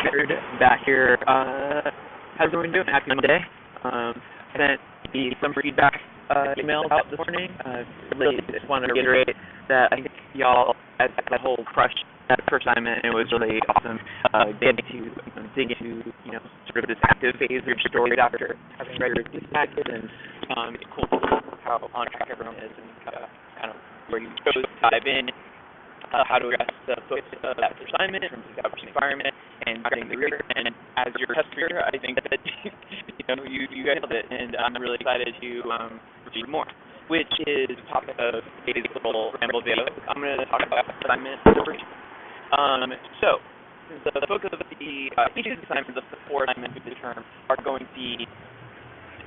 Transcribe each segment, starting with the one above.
Jared back here. How's everyone doing? Happy Monday. Sent the summer feedback email out this morning. Really just wanted to reiterate that I think y'all had that whole crush that first assignment, and it was really awesome getting to dig into sort of this active phase of your story after having read your feedback, and it's cool to see how on track everyone is and kind of where you chose to dive in. How to address the focus of that assignment in terms of the opportunity environment and getting the reader. And as your test reader, I think that you guys nailed it, and I'm really excited to read more, which is the topic of today's little ramble video. I'm going to talk about assignment first. So, the focus of each of the assignments of the 4 assignments of the term are going to be,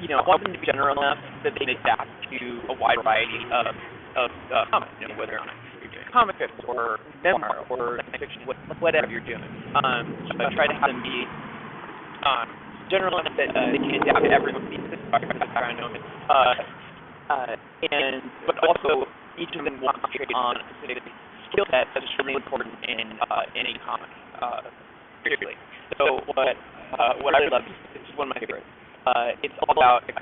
I want them to be general enough that they can adapt to a wide variety of comments, whether or not you're doing comic books or memoir or fiction, whatever you're doing. So I try to have them be general enough that they can adapt to everyone's needs, but also each of them will concentrate on a specific skill set that is really important in a comic, particularly. So what I love, this is one of my favorites. It's all about the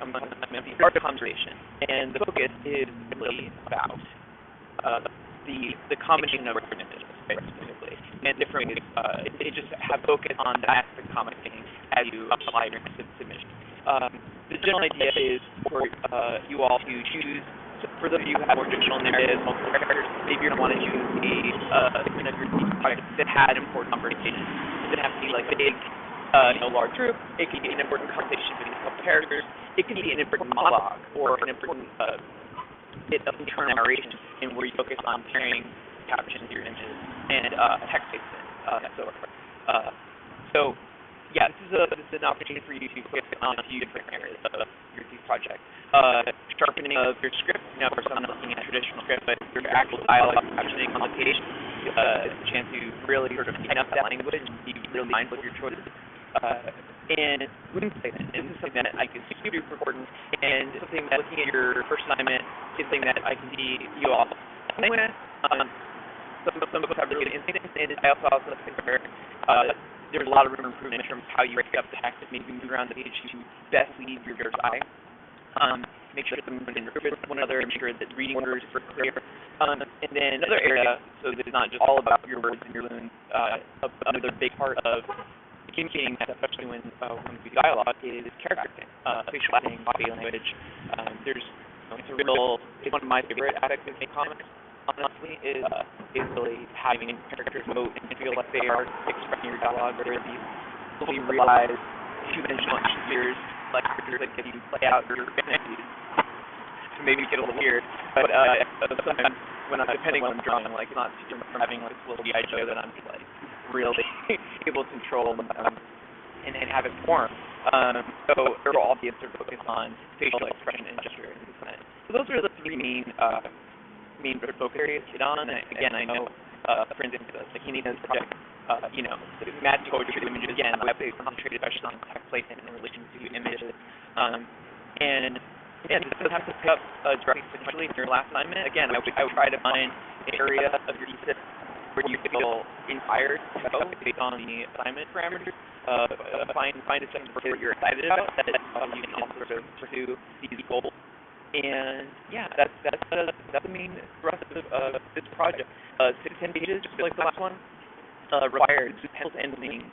art of conversation, and the focus is really about the combination of different images, right, specifically, and different ways. It just have focus on that aspect of comic thing as you apply your submission. The general idea is for you all to choose. So for those of you who have more traditional narratives, multiple characters, maybe you're going to want to choose a segment of your project that had important conversation. It doesn't have to be like a big large group. It can be an important conversation between a couple characters. It can be an important monologue or an important bit of internal narration, in where you focus on pairing captions, your images, and text based and so forth. This is an opportunity for you to focus on a few different areas of your project. Sharpening of your script. Of course, I'm not looking at traditional script, but your actual dialogue captioning on the page. It's a chance to really sort of tighten up that language and be really mindful of your choices. And this is something that I can see super important, and something that looking at your first assignment is something that I can see you all playing with. Some of us have really good instincts, and I also think where there's a lot of room for improvement in terms of how you break up the text and maybe move around the page to best lead your reader's eye. Make sure that them interpret with one another, make sure that reading orders are clear. And then another area, so that it's not just all about your words and your balloons, another big part of communicating that, especially when we do dialogue, is character acting, facial acting, body language. It's one of my favorite aspects of making comics, honestly, is really having characters emote and feel like they are expressing your dialogue, or these fully realized two-dimensional action figures, like characters that give you play out your fantasies. Maybe get a little weird, but sometimes depending on what I'm drawing, like not from having like this little G.I. Joe that I'm like really able to control and have it form. So there will all be a sort of focus on facial expression and gesture and movement. So those are the 3 main sort of focus areas to hit on. And again, I know, for instance, the Kinina's project, the magic poetry images, again, I would concentrated especially on text placement in relation to images. And this doesn't have to pick up directly potentially in your last assignment. Again, I would try to find an area of your thesis where you feel inspired to go based on the assignment parameters. Find a segment where you're excited about that you can also sort of pursue these goals. And that's the main thrust of this project. 6 to 10 pages, just like the last one, required pencils and leaning.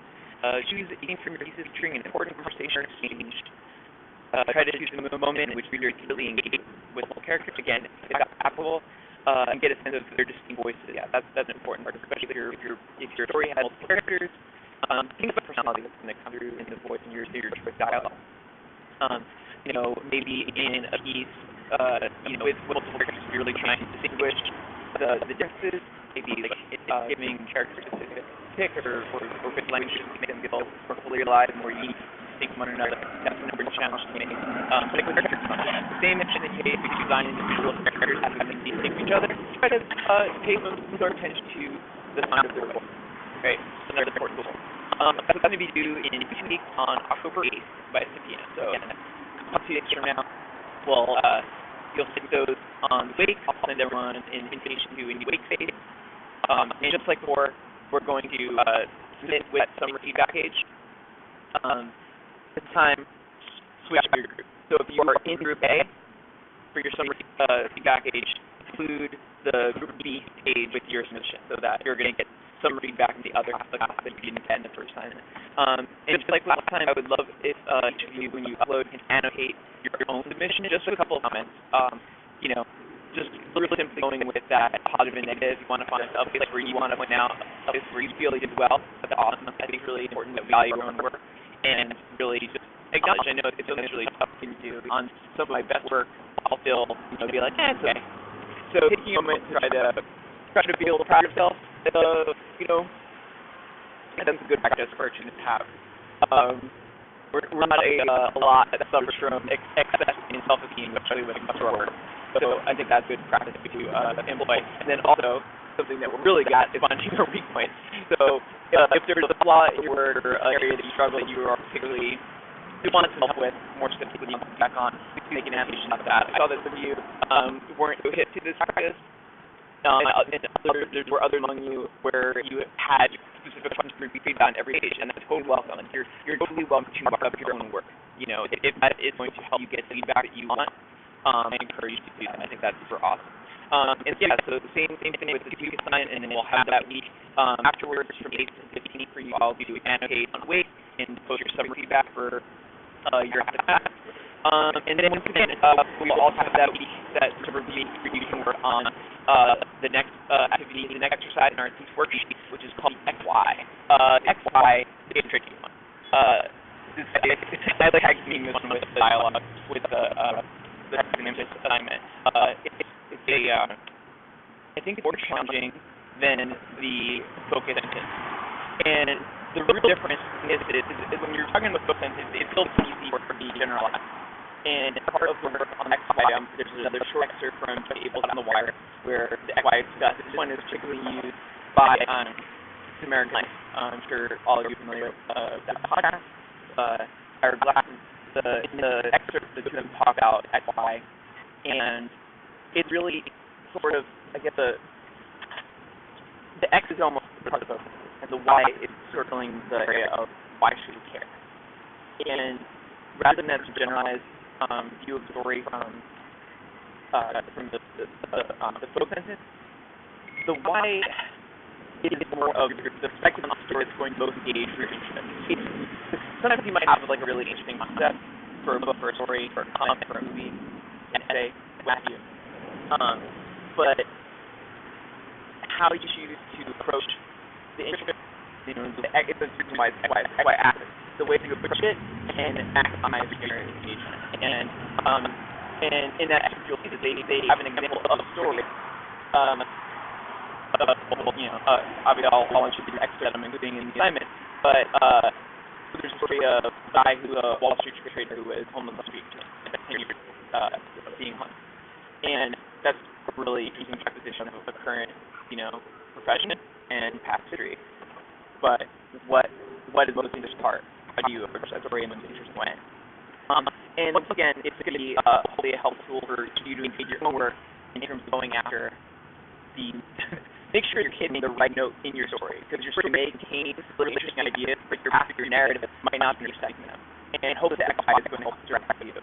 Choose a theme from your thesis featuring an important conversation or exchange. Try to choose a moment in which readers really engage with the characters. Again, if it's applicable, and get a sense of their distinct voices. Yeah, that's an important part, especially if your story has multiple characters. Think about personality that's going to come through in the voice and your choice dialogue. Maybe in a piece, with multiple characters, you're really trying to distinguish the differences. Maybe like giving characters a specific pick or good language to make them feel more fully alive, more unique, distinct from one another. That's an important challenge to make. Like with character design. The same in the case if you design individual characters having them distinct from each other. Try to pay more attention to the sound of their voice. Okay, another important goal. That's going to be due in 2 weeks on October 8th by 10 p.m. So again, 2 days from now, you'll see those on the Wake. I'll send everyone an invitation to a Wake space. And just like before, we're going to submit with that summary feedback page, this time switch your group. So if you are in Group A for your summary feedback page, include the Group B page with your submission so that you're going to get some feedback from the other half of the class that you didn't get in the first assignment. And just like last time, I would love if each of you, when you upload, can annotate your own submission, just with a couple of comments. Just really simply going with that positive and negative. You want to find a place where you want to point out a place where you feel you did well. That's awesome. I think it's really important that we value our own work and really just acknowledge. I know it's something that's really tough to do. On some of my best work, I'll feel, be like, it's okay. So taking a moment to try to feel proud of yourself, and that's a good practice for students to have. We're not a lot that suffers from excess in self-esteem, especially when it comes to our work. So I think that's good practice to employ. And then also, something that we're really good at is finding our weak points. So if there's a flaw in your work or an area that you struggle that you are particularly want to help with, more specifically, you can back on, make an animation of that. I saw that some of you weren't hit to this practice. And there were others among you where you had specific questions for feedback on every page, and that's totally welcome. And you're totally welcome to mark up your own work. If that is going to help you get the feedback that you want, I encourage you to do that. I think that's super awesome. So the same thing with the 2 assignment, and then we'll have that week afterwards from 8 to 15 for you all to annotate on weight and post your summary feedback for your class. And then once again, we'll also have that week that review where you can work on the next activity, the next exercise in our team's worksheet, which is called XY. XY is a tricky one. I like acting this one with the dialogue with the assignment. I think it's more challenging than the focus sentence. And the real difference is when you're talking about focus sentence, it feels easy for the generalized. And part of the work on the XY item, there's another short excerpt from Tables on the Wire where the XY is discussed. This one is particularly used by Samara Glenn. I'm sure all of you are familiar with that podcast. Ira Glass, in the excerpt, the two of them talk about XY, and it's really sort of, I guess, the X is almost part of the focus, and the Y is circling the area of why should we care. And rather than that generalized view of the story from the focus sentence, the why is more of the perspective on the story that's going to both engage your interest. Sometimes you might have a really interesting concept for a book, for a story, for a comic, for a movie, an essay, what have you. But how you choose to approach the interest, it's a reason why XY axis, the way to approach it and maximize your engagement. And in that excerpt, you'll see that they have an example of a story. Obviously I'll introduce the extra that I'm including in the assignment, but there's a story of a guy who a Wall Street trader who was homeless on the street for 10 years being homeless. And that's a really interesting juxtaposition of a current, profession and past history. But what is the most interesting part? How do you approach that story in the most interesting way? And once again, it's going to be hopefully a helpful tool for you to engage your own work in terms of going after the make sure you're hitting the right note in your story, because your story may contain really interesting ideas, but your narrative might not be intersecting them. And hope that XY is going to help direct you to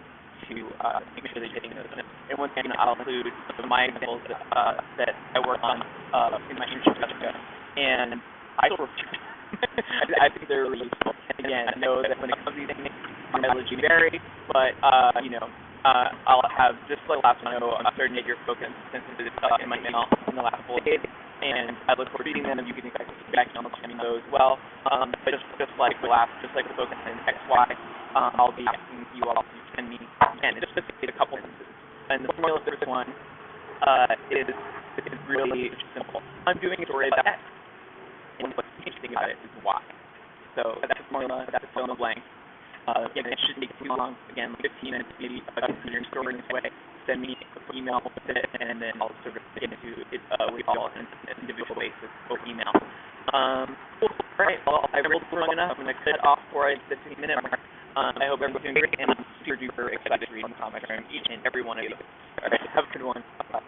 make sure that you're hitting those notes. And once again, I'll include some of my examples that I work on in my internship, and I think they're really useful. And again, I know that when it comes to these things, mileage vary, but I'll have, just like last time, I'm starting to get your focus sentences in my email in the last couple of days, and I look forward to reading them, and you can expect feedback on those as well. But just like the focus in XY, I'll be asking you all to send me, again, just to a couple sentences. And the formula for this one is really simple. I'm doing a story about X, and what's interesting about it is why. So that's the formula, that's the fill in the blank. Again, it shouldn't take too long. Again, 15 minutes, maybe your story in this way. Send me an email with it, and then I'll sort of get into it with all an individual basis or email. Cool. All right. Well, I rolled long enough. I'm going to cut off for the 15-minute mark. I hope everyone's doing great, and I'm super duper excited to read the comic from each and every one of you. All right. Have a good one. Bye.